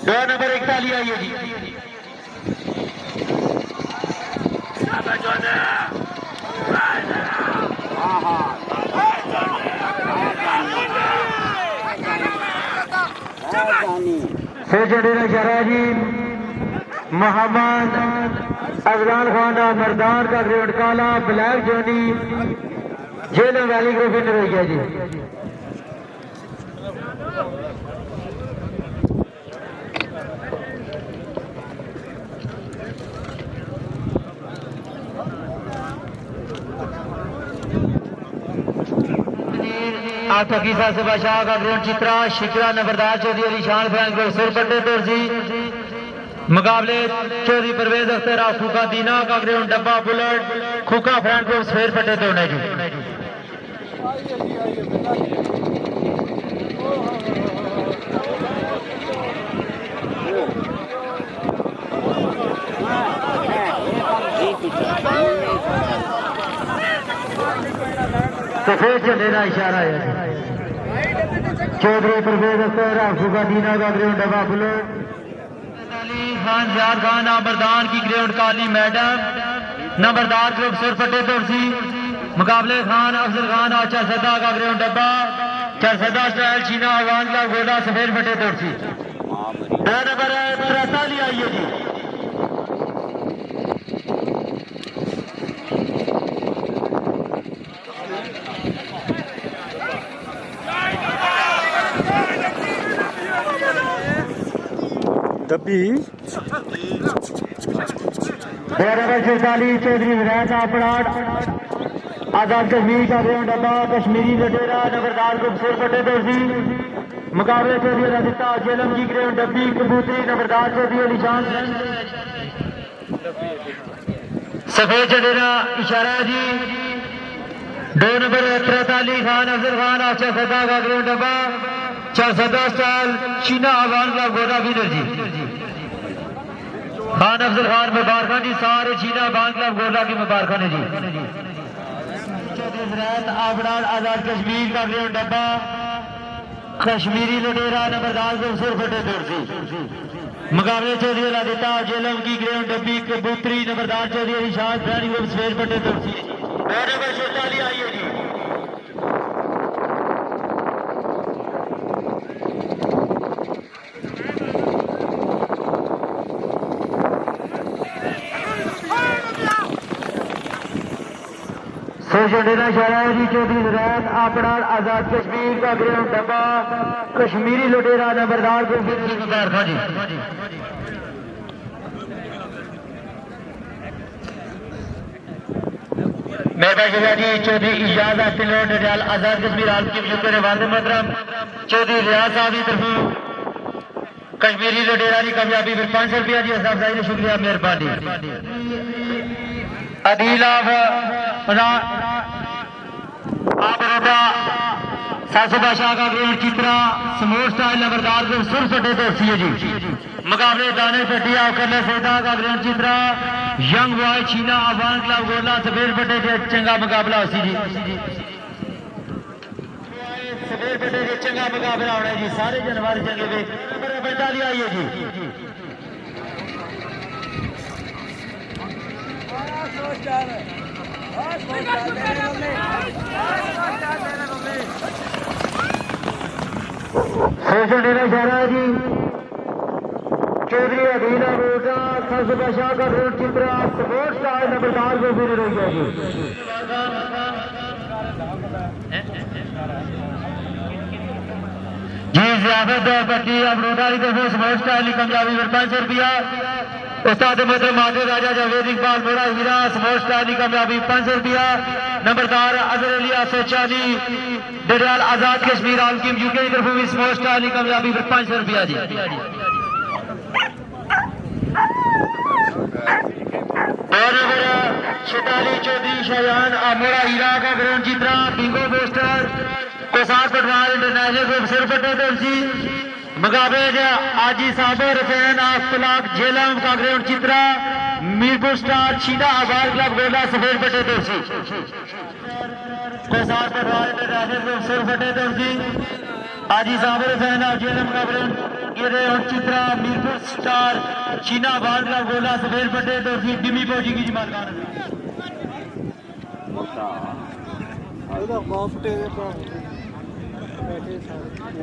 दो नंबर 41 आइए जी। सेजडेरा शरा जी मोहम्मद अफजाल खान मरदान का ग्रेड काला ब्लैक जोनी जेलम वैली ग्रुप विनर हो गया जी। आप फकीसा से बादशाह का ग्रेड चित्रा शिकरा नंबरदार चौधरी अली शान फैन ग्रुप सिर पट्टे तोरसी मुकाबले चौधरी परवेज अख्तर आफूका दीना का ग्रेड डब्बा बुलेट खुका फ्रैंड ग्रुप सफेद पट्टे तोड़ने जी। सफेद झंडे का इशारा है। चौधरी परवेज अख्तर आफूका दीना का ग्रेड डब्बा बुलेट खान जियाद खान नंबरदार की ग्रेड काली मैडम नंबरदार ग्रुप सुर फटे तोरसी मुकाबले खान अफजल खान और चरसदा का ग्रेड डब्बा चरसदा स्टाइल चीना आवाज का गोला सफेद फटे तोरसी। दो नंबर 43 आइए जी। डब्बी 44 चौधरी विरायत आपड़ाट आजाद कश्मीर का ग्रेड डब्बा कश्मीरी लटेरा नंबरदार ग्रुप सुर फटे तोरसी मुकाबले चौधरी रजिता जेलम की ग्रेड डब्बी कबूतरी नंबरदार चौधरी अली शान सफेद चढ़ेरा इशारा जी। दो नंबर 43 खान अफजल खान आचा सदा का ग्रेड डब्बा चरसदा स्टाइल चीना आवान का गोदा विनर जी। खान अफजल खान मुबारक जी सारे चीना आवान का गोदा की मुबारक ने जी। आबड़ार आजाद कश्मीर का ग्रेड डब्बा कश्मीरी लुटेरा नंबरदार को सुर फटे तोरसी मुकाबले चौधरी लादिता जेलम की ग्रेड डब्बी कबूतरी नंबरदार चौधरी अली शाह प्राणी ग्रुप सफेद फटे तोरसी। नंबर 44 आइए जी। सोशडेरा शराय जी चौधरी विरायत आपड़ाल आजाद कश्मीर का ग्रेड डब्बा कश्मीरी लुटेरा नंबरदार को मुबारक जी। मेहरबान जी चौधरी इजाज पिलोट डडियाल आजाद कश्मीर आल की शुक्र वादे मोहतरम चौधरी रियाज साहब की तरफ कश्मीरी लुटेरा की कामयाबी फिर 500 रुपया जी साहब साहब शुक्रिया मेहरबानी। अदीला सासू बादशाह का ग्रेड चित्रा समोर स्टाइल नंबरदार को सुर फटे तोरसी है जी। मुकाबले दाने पटिया करने सौदा का ग्रेड चित्रा यंग बॉय चीना आवान क्लब गोला सफेद फटे के चंगा मुकाबला उसी जी। सफेद फटे के चंगा मुकाबला होना जी सारे जनवर चंगे पे नंबर 45 आइए जी। डेरा शहरा जी चौधरी अदीला रोजा सासू बादशाह का रोड चित्रा स्पोर्ट्स स्टार नंबरदार को विनर हो गया जी। जी जियाफत पट्टी अमरूदा की तरफ स्पोर्ट्स स्टार की कामयाबी पर 500 रुपया। उस्ताद मोहतरम माधव राजा जावेद इकबाल मोड़ा हीरा स्पोर्ट्स स्टार की कामयाबी 500 रुपया। नंबरदार अजहर अली सोचानी डडियाल आजाद कश्मीर आलकिम यूके की तरफ भी स्पोर्ट्स स्टार की कामयाबी पर 500 रुपया जी। और नंबर 46 चौधरी शाहजान मोड़ा हीरा का ग्रेड चित्रा बिंगो पोस्टर कोसार पटवार इंटरनेशनल ग्रुप सिर पट्टे तोरसी मुकाबले आजी साबर फैन आफलाक जेलम का ग्रेड चित्रा मीरपुर स्टार छीना आबाद क्लब गोला सफेद पट्टे तोरसी कोसार पटवार इंटरनेशनल ग्रुप सिर पट्टे तोरसी आजी साबर फैन जेलम का grade grade Chitra Mirpur star चीना बाल का गोला सफेद पट्टे तो डिमी फौजी की जमात खान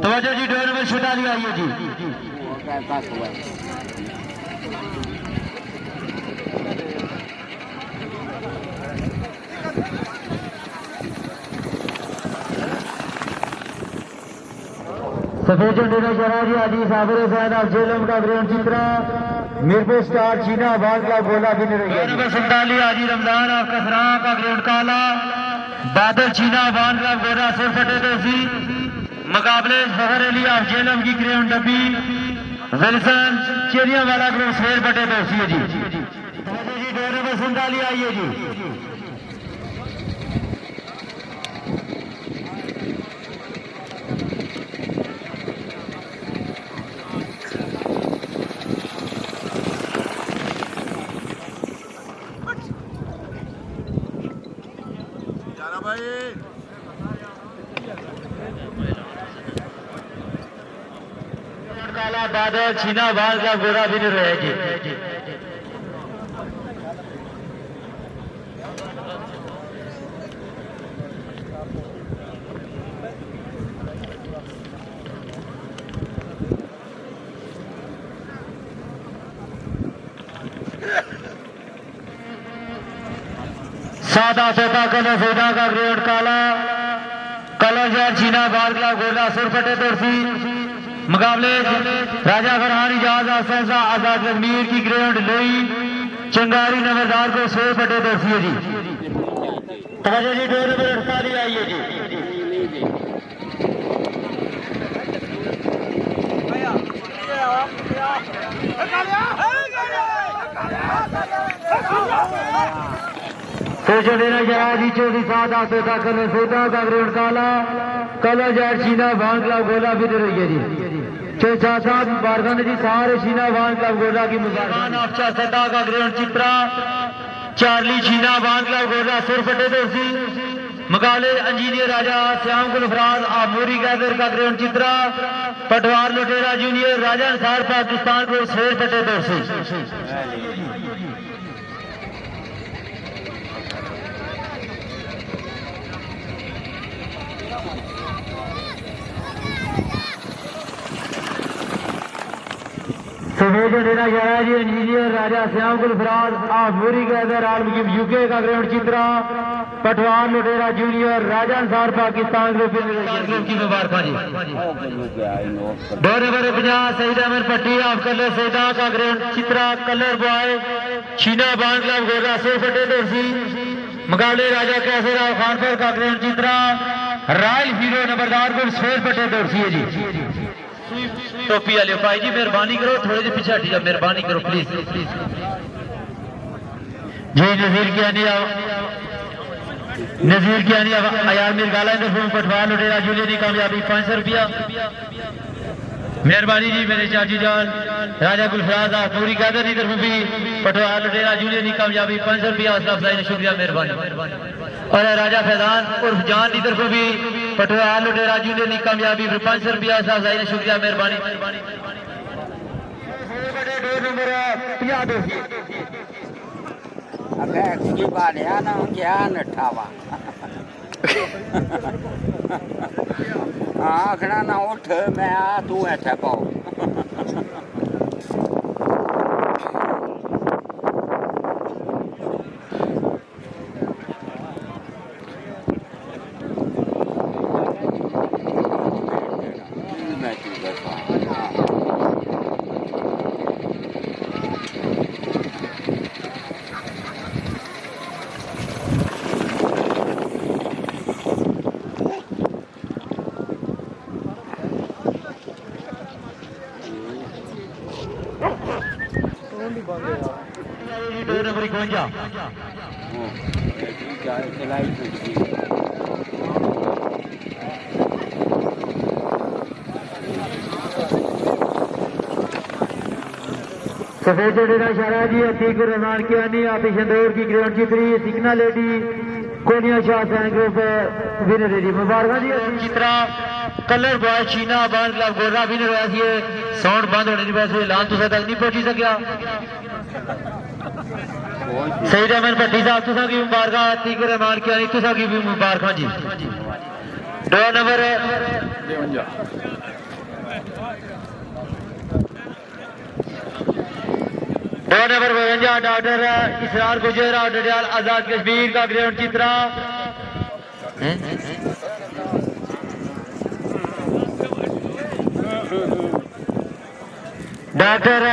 तवज्जो जी 2 नंबर छुटाली आई है जी सफेद झंडे का शराजी आदि साबिर हुसैन अफजेलम का ग्रेड चित्रा मीरपुर स्टार चीना बाल का गोला भी नहीं नंबर 47 आदि रमजान आपका सरा का ग्रेड काला बादल चीना बाल का गोला सिर फटे दोषी मुकाबले फखर अली अफजेलम की ग्रेड डब्बी विल्सन चेरिया वाला ग्रेड शेर फटे दोषी है जी 2 नंबर 47 आइए जी काला बादल छीना बाल का गोरा भी नहीं रहेगी सादा तोता कलर सोदा का ग्रेड काला कलर छीना बाल का गोला सुर फटे तुरसी मुकाबले राजा फरहान इजाज सहसा आजाद कश्मीर की ग्रेड लोई चंगारी नंबरदार को 100 फटे दोषी जी तवज्जो जी 2 नंबर 48 आइए जी सोचो लेना जहाजी 24 आसोदा कलर सोदा का ग्रेड काला कलर जार शीना बांगला गोला भी रही है जी 6-7 बारगान जी सारे शीना बांगला गोला की मुबारक अफचा सदा का ग्रेड चित्रा चार्ली शीना बांगला गोला सुर फटे दोषी मुकाबले इंजीनियर राजा श्याम गुलफराज आमूरी कैदर का ग्रेड चित्रा पटवार लुटेरा जूनियर राजा अंसार पाकिस्तान को शेर फटे दोषी सफेद लेना शराजी इंजीनियर राजा श्याम गुलफराज आफूरी कैदर आलम यूके का ग्रेड चित्रा पटवार लुटेरा जूनियर राजा अंसार पाकिस्तान ग्रुप की मुबारक जी 2 नंबर 50 सईद अहमद पट्टी ऑफ कलर सैदा का grade Chitra colour boy Sheena बांध क्लब गोरा से फटे दोषी मुकाबले राजा कैसर खानपुर का ग्रेड चित्रा रॉयल हीरो नंबरदार को शेर फटे दोषी है जी टोपी वाले भाई जी मेहरबानी करो थोड़े से पीछे हटी जाओ मेहरबानी करो प्लीज जी नजीर की आनी अयार मीर गाला पटवार लुटेरा जूलियन कामयाबी 500 रुपया मेहरबानी जी मेरे चाची जान राजा गुलफराज पूरी कादर की तरफ भी पटवार लुटेरा जूलियन कामयाबी 500 रुपया शुक्रिया मेहरबानी और राजा फैजान उर्फ जान की तरफ भी पटवार लुटेरा जूलियन कामयाबी 500 रुपया शुक्रिया मेहरबानी आखना ना उठ मैं आ तू इत्थे पाओ सफेद डेरा शराजी अतीकुर रहमान की आनी आतिश इंदौर की ग्रेड चित्री सिकना लेडी कोनिया शाह सैन ग्रुप विनर है जी मुबारक जी चित्रा कलर बॉय चीना बार क्लब गोरा विनर होया सी साउंड बंद होने की वजह से ऐलान तुसा तक नहीं पहुंची सकिया सही रहमान भट्टी साहब तुसा की मुबारक तीक रहमान की आनी तुसा की भी मुबारक जी दो नंबर 52 डॉक्टर इसरार गुजर और डडियाल आजाद कश्मीर का ग्रेड चित्रा डॉक्टर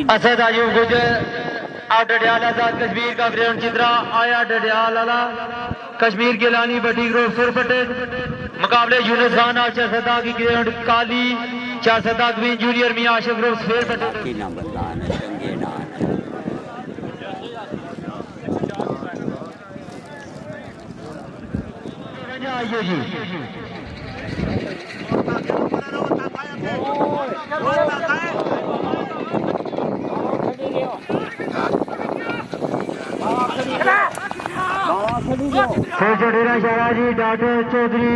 असद आयूब गुजर और डडियाल आजाद कश्मीर का ग्रेड चित्रा आया डडियाल वाला कश्मीर के लानी बटी ग्रुप सुरपटे मुकाबले यूनुस खान और चारसदा की ग्रेड काली चारसदा की जूनियर मियां आशिफ ग्रुप फेर पटे आइए जी डेरा शाह जी डॉक्टर चौधरी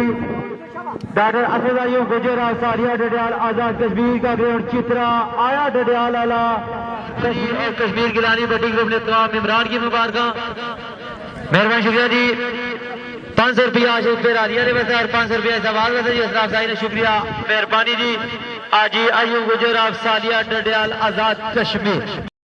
डॉक्टर असद आयूब गुजर सारिया डडियाल आजाद कश्मीर का ग्रेड चित्रा आया डडियाल वाला कश्मीर गिलानी बटी ग्रुप ने तमाम इमरान की मुबारक मेहरबान शुक्रिया जी 500 रुपया आशिफ फिर आलिया ने वैसे और 500 रुपया सवाल वैसे जी असलाफ साहिब ने शुक्रिया मेहरबानी जी आजी आयूब गुजर सालिया डडियाल आजाद कश्मीर।